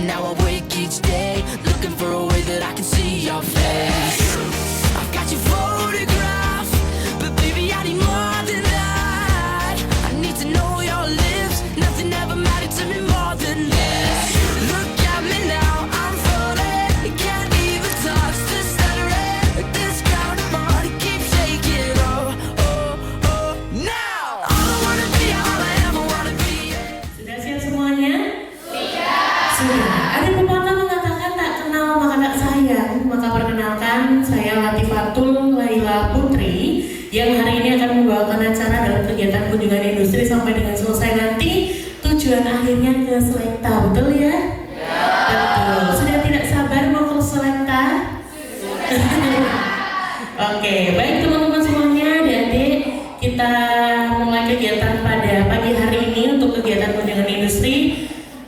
And now I wake each day looking for a way that I can see your face. I've got your photograph, but baby I need more than that. I need to know your lips, nothing ever mattered to me more than this. Look at me now, I'm falling, can't even touch the stuttering. This ground of body keeps shaking, oh, oh, oh. Now, all I wanna be, all I ever wanna be. Sudah siap semuanya? Sudah. Ada pepatah mengatakan tak kenal maka tak sayang. Maka perkenalkan, saya Latifatul Laila Putri yang hari ini akan membawakan acara dalam kegiatan kunjungan industri sampai dengan selesai nanti. Tujuan akhirnya ke Selekta, betul ya? Betul. Sudah tidak sabar mau ke Selekta? Oke, baik teman-teman semuanya, adik-adik, kita mulai kegiatan pada pagi hari ini untuk kegiatan kunjungan industri.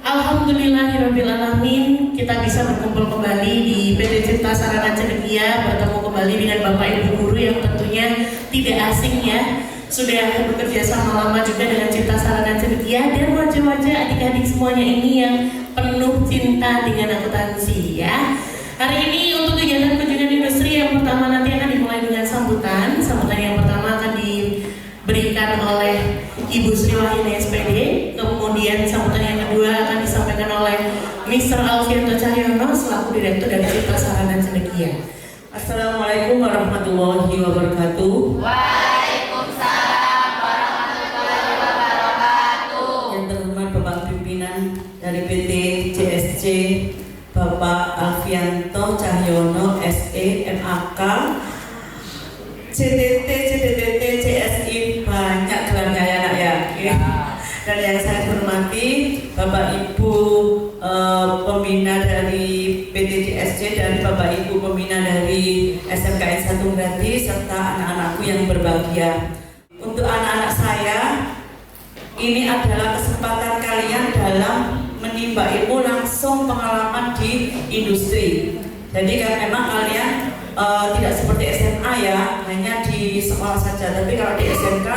Alhamdulillahirrabbilalamin, kita bisa berkumpul kembali di PT Cipta Sarana Cendekia, bertemu kembali dengan Bapak Ibu Guru yang tentunya tidak asing ya. Sudah bekerja sama lama juga dengan Cipta Sarana Cendekia dan wajah-wajah adik-adik semuanya ini yang penuh cinta dengan akuntansi ya. Hari ini untuk kegiatan kunjungan industri yang pertama nanti akan dimulai dengan sambutan. Sambutan yang pertama akan diberikan oleh Ibu Sri Wahyuni SPD. Kemudian sambutan yang kedua akan disampaikan oleh Mr. Alfianto Cahyono selaku Direktur dari Cipta Sarana Cendekia. Assalamualaikum warahmatullahi wabarakatuh. Waalaikumsalam warahmatullahi wabarakatuh. Yang terhormat Bapak Pimpinan dari PT CSC, Bapak Alfianto Cahyono SE MAK, CTT, CSI, banyak gelarnya ya nak ya. Dan yang saya hormati Bapak Ibu pembina dari PT CSC dan Bapak Ibu pembina dari SMKN 1 Grati serta anak-anakku yang berbahagia. Untuk anak-anak saya, ini adalah kesempatan kalian dalam menimba ilmu langsung pengalaman di industri. Jadi kan memang kalian tidak seperti SMA ya, hanya di sekolah saja. Tapi kalau di SMK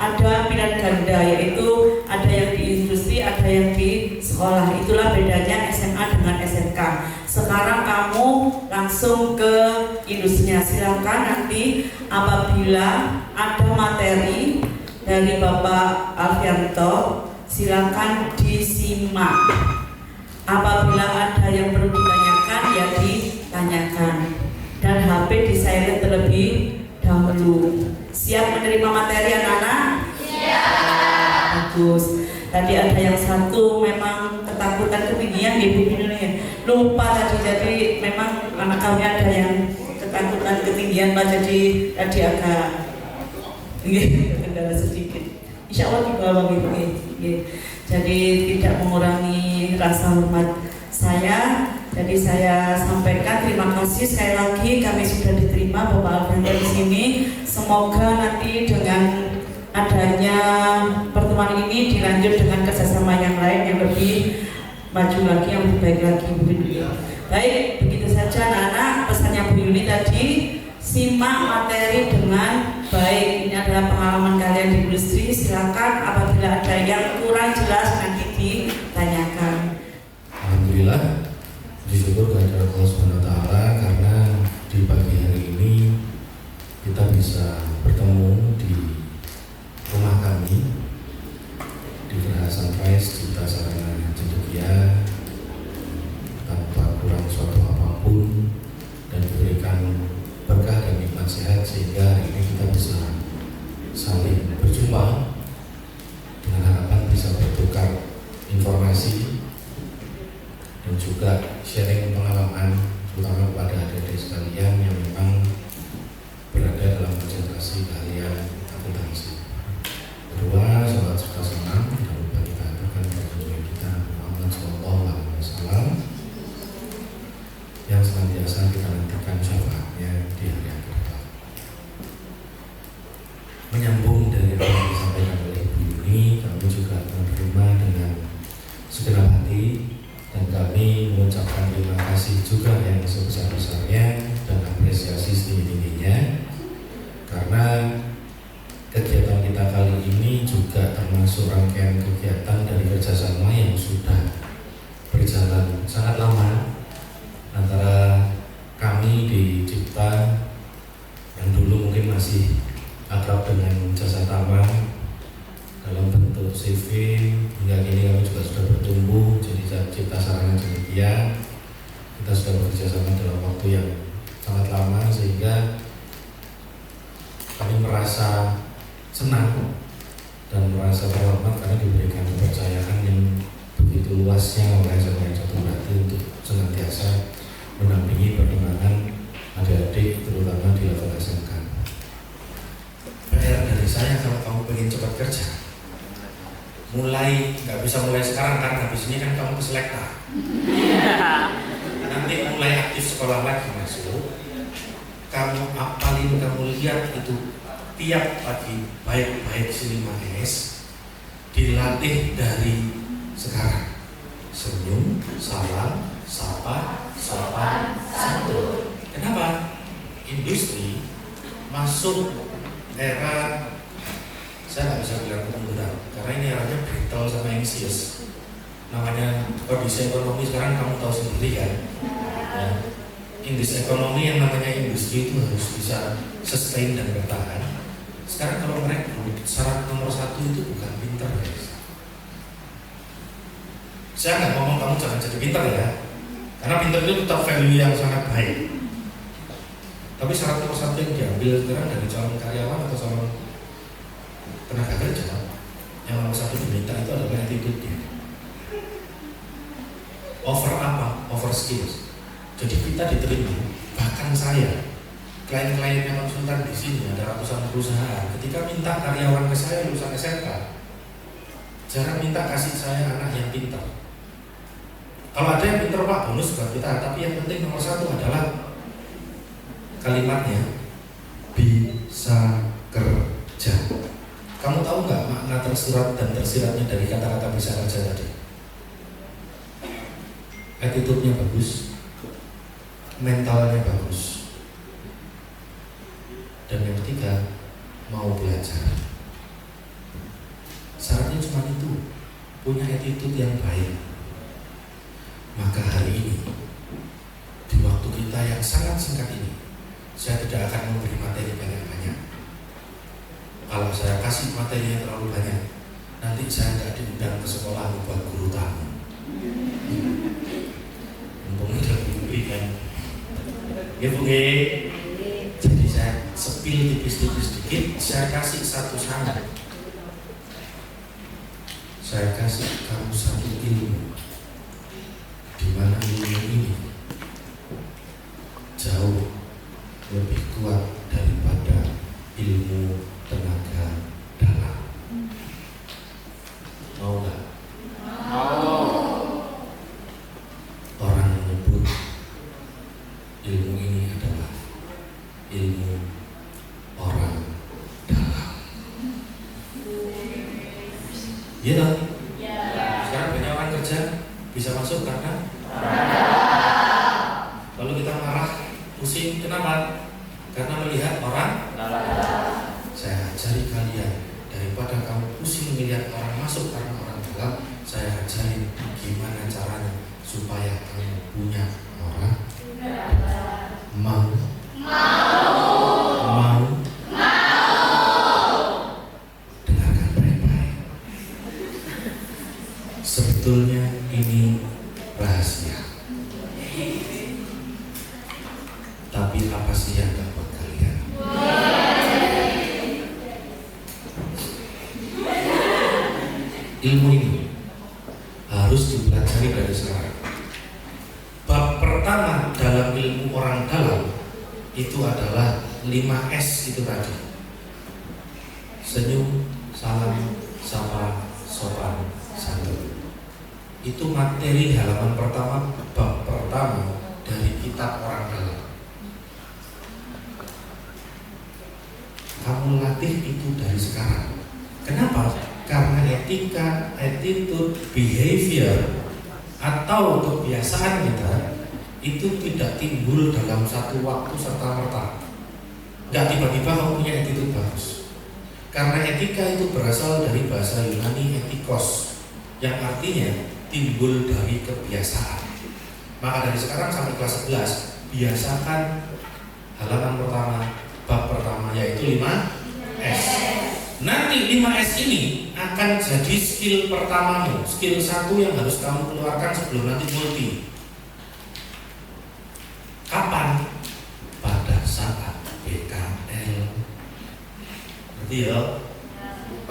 ada pilihan ganda, yaitu ada yang di industri, ada yang di sekolah. Itulah bedanya SMA dengan SMK. Sekarang kamu langsung ke industrinya. Silakan nanti apabila ada materi dari Bapak Alfianto, silakan disimak. Apabila ada yang perlu ditanyakan, ya ditanyakan. Dan HP di silent terlebih dahulu. Siap menerima materi anak-anak? Siap. Bagus. Tadi ada yang satu memang ketakutan ketinggian Ibu Indonesia. Lupa tadi, jadi memang anak kami ada yang ketakutan ketinggian Pak, jadi tadi agak kendala sedikit. Insya Allah di bawah gitu. Jadi tidak mengurangi rasa hormat saya. Jadi saya sampaikan terima kasih sekali lagi, kami sudah diterima Bapak Alfianto di sini. Semoga nanti dengan adanya pertemuan ini dilanjut dengan kerjasama yang lain yang lebih maju lagi, yang lebih baik lagi Bu Yuni. Baik, begitu saja anak-anak pesannya Bu Yuni tadi. Simak materi dengan baik. Ini adalah pengalaman kalian di industri. Silakan apabila ada yang kurang jelas nanti ditanyakan. Alhamdulillah, bersyukur kepada Allah SWT karena di pagi hari ini kita bisa bertemu di rumah kami di Geraha Sunrise Cipta Sarana Cendekia tanpa kurang suatu apapun dan diberikan berkah dan nikmat sehat sehingga hari ini kita bisa saling berjumpa dengan harapan bisa bertukar informasi dan juga sharing pengalaman terutama kepada adik-adik sekalian yang memang berada dalam konsentrasi keahlian akuntansi. Kedua, salat serta salam tidak lupa kita aturkan kepada junjungan kita Muhammad SAW yang senantiasa kita nantikan syafaatnya di hari akhir. Menyambung dari apa yang disampaikan oleh Ibu Yuni, kami juga menerima dengan segenap hati. Dan kami mengucapkan terima kasih juga yang sebesar-besarnya dan apresiasi setinggi-tingginya karena kegiatan kita kali ini juga termasuk rangkaian kegiatan dari kerjasama yang sudah berjalan sangat kita yang dulu mungkin masih akrab dengan Jasa Tama dalam bentuk CV, hingga kini kami juga sudah bertumbuh jadi Cipta Sarana Cendekia. Kita sudah bekerja sama dalam waktu yang sangat lama sehingga kami merasa senang dan merasa terhormat karena diberikan kepercayaan yang begitu luasnya oleh Jasa Tunggalati untuk senantiasa mendampingi perkembangan adik-adik terutama di level SMK. PR dari saya, kalau kamu pengen cepat kerja, mulai, nggak bisa mulai sekarang kan, habis ini kan kamu ke selekta. Nanti mulai aktif sekolah lagi masuk, kamu apalin, kamu lihat itu tiap pagi, baik si 5S dilatih dari sekarang. Senyum, salam, sapa, sopan, santun. Kenapa? Industri masuk era, saya nggak bisa bilang kemunduran karena ini eranya brittle sama anxious. Namanya kondisi ekonomi sekarang kamu tahu sendiri kan ya. Industri ekonomi yang namanya industri itu harus bisa sustain dan bertahan. Sekarang kalau mereka syarat nomor 1 itu bukan pintar guys. Saya nggak ngomong kamu jangan jadi pintar ya, karena pintar itu tetap value yang sangat baik. Tapi syarat nomor 1 yang diambil sekarang dari calon karyawan atau calon tenaga kerja, yang nomor 1 diminta itu adalah attitude-nya. Over apa? Over skills. Jadi kita diterima, bahkan saya, klien-klien yang konsultan di sini ada ratusan perusahaan. Ketika minta karyawan ke saya lulusan SMK, jarang minta kasih saya anak yang pintar. Kalau ada yang pintar Pak, bonus buat kita. Tapi yang penting nomor 1 adalah kalimatnya bisa kerja. Kamu tahu nggak makna tersurat dan tersiratnya dari kata-kata bisa kerja tadi? Attitude-nya bagus, mentalnya bagus, dan yang ketiga mau belajar. Syaratnya cuma itu, punya attitude yang baik. Maka hari ini di waktu kita yang sangat singkat ini, saya tidak akan memberi materi banyak-banyak. Kalau saya kasih materi yang terlalu banyak, nanti saya tidak diundang ke sekolah buat guru tamu. Mumpung udah diberikan, ya Bu. Jadi saya sepil tipis-tipis sedikit, saya kasih satu sangat. Saya kasih kamu satu ilmu, di mana ilmu ini jauh lebih kuat daripada ilmu tenaga dalam. Mau nggak? Orang menyebut ilmu ini adalah ilmu orang dalam. Iya dong? Sekarang banyak orang kerja bisa masuk karena lalu kita marah, pusing, kenapa? Karena melihat orang dalam. Saya ajari kalian, daripada kamu pusing melihat orang masuk karena orang dalam, saya ajari gimana caranya supaya kamu punya orang mau dengarkan baik-baik. Sebetulnya ini rahasia, tapi apa sih yang dapat kalian? Ilmu ini harus dipelajari dari sekarang. Bab pertama dalam ilmu orang dalam itu adalah 5S itu tadi. Senyum, salam, sapa, sopan, santun. Itu materi halaman pertama, bab pertama dari kitab orang dalam. Kamu latih itu dari sekarang. Kenapa? Karena etika, attitude, behavior atau kebiasaan kita itu tidak timbul dalam satu waktu serta-merta. Nggak tiba-tiba kamu punya attitude bagus. Karena etika itu berasal dari bahasa Yunani etikos, yang artinya timbul dari kebiasaan. Maka dari sekarang sampai kelas 11, biasakan halaman pertama, bab pertama, yaitu 5S. Nanti 5S ini akan jadi skill pertamamu, skill 1 yang harus kamu keluarkan sebelum nanti multi. Kapan? Pada saat PKL. Ngerti ya?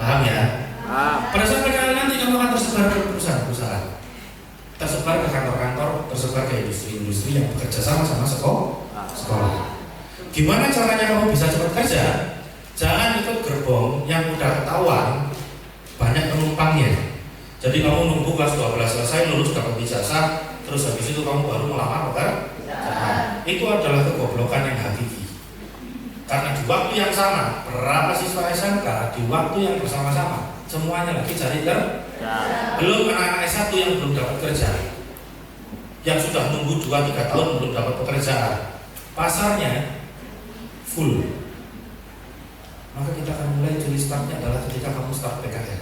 Paham ya? Pada saat PKL nanti kamu akan tersebar ke perusahaan-perusahaan, tersebar ke kantor-kantor, tersebar ke industri-industri yang bekerja sama sekolah. Gimana caranya kamu bisa cepat kerja? Jangan ikut gerbong yang udah ketahuan banyak penumpangnya. Jadi kamu nunggu kelas 12 selesai, lulus dapat ijazah, terus habis itu kamu baru melamar pekerjaan. Itu adalah kegoblokan yang hakiki. Karena di waktu yang sama, berapa siswa SMK di waktu yang bersama-sama semuanya lagi cari kerja. Belum anak-anak S1 yang belum dapat kerja, yang sudah nunggu 2-3 tahun belum dapat pekerjaan. Pasarnya full. Maka kita akan mulai curi startnya adalah ketika kamu start PKL.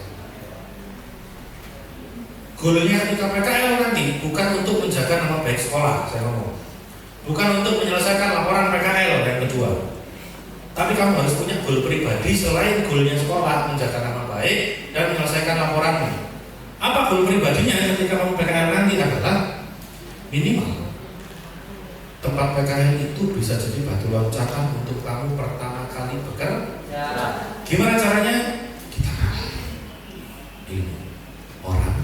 Goalnya ketika PKL nanti bukan untuk menjaga nama baik sekolah, saya ngomong. Bukan untuk menyelesaikan laporan PKL yang kedua. Tapi kamu harus punya goal pribadi selain goalnya sekolah, menjaga nama baik dan menyelesaikan laporanmu. Apa goal pribadinya ketika kamu PKL nanti adalah minimal tempat PKL itu bisa jadi batu loncatan untuk kamu pertama kali bekerja. Gimana caranya? Kita ilmu orang.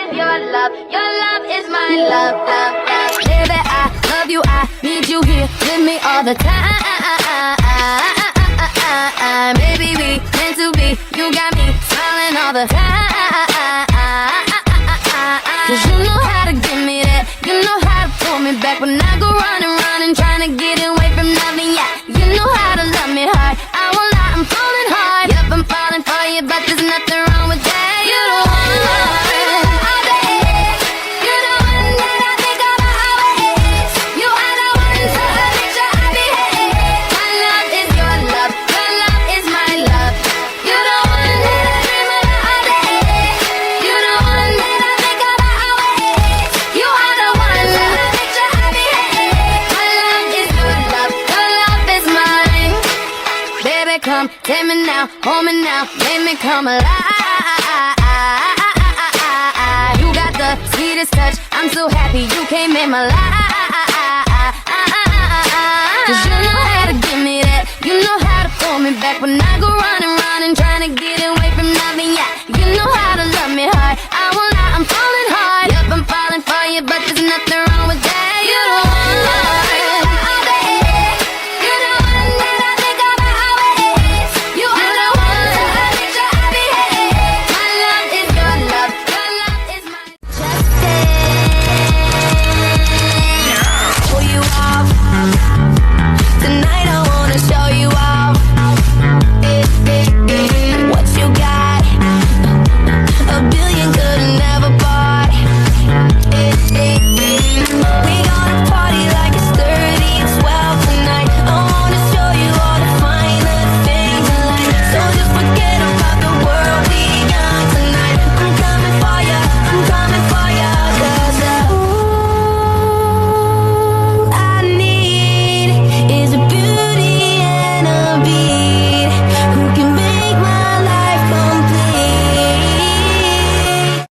Your love is my love, love, love. Baby, I love you, I need you here with me all the time. Baby, we meant to be, you got me smiling all the time. Cause you know how to give me that, you know how to pull me back when I go running, trying to get away from nothing, yeah. You know how to love me hard, I won't lie, I'm falling hard. Yep, I'm falling for you, but there's nothing wrong with that. You don't want love. Come, take me now, hold me now, make me come alive. You got the sweetest touch, I'm so happy you came in my life. Cause you know how to give me that, you know how to pull me back when I go running, trying to get away from now.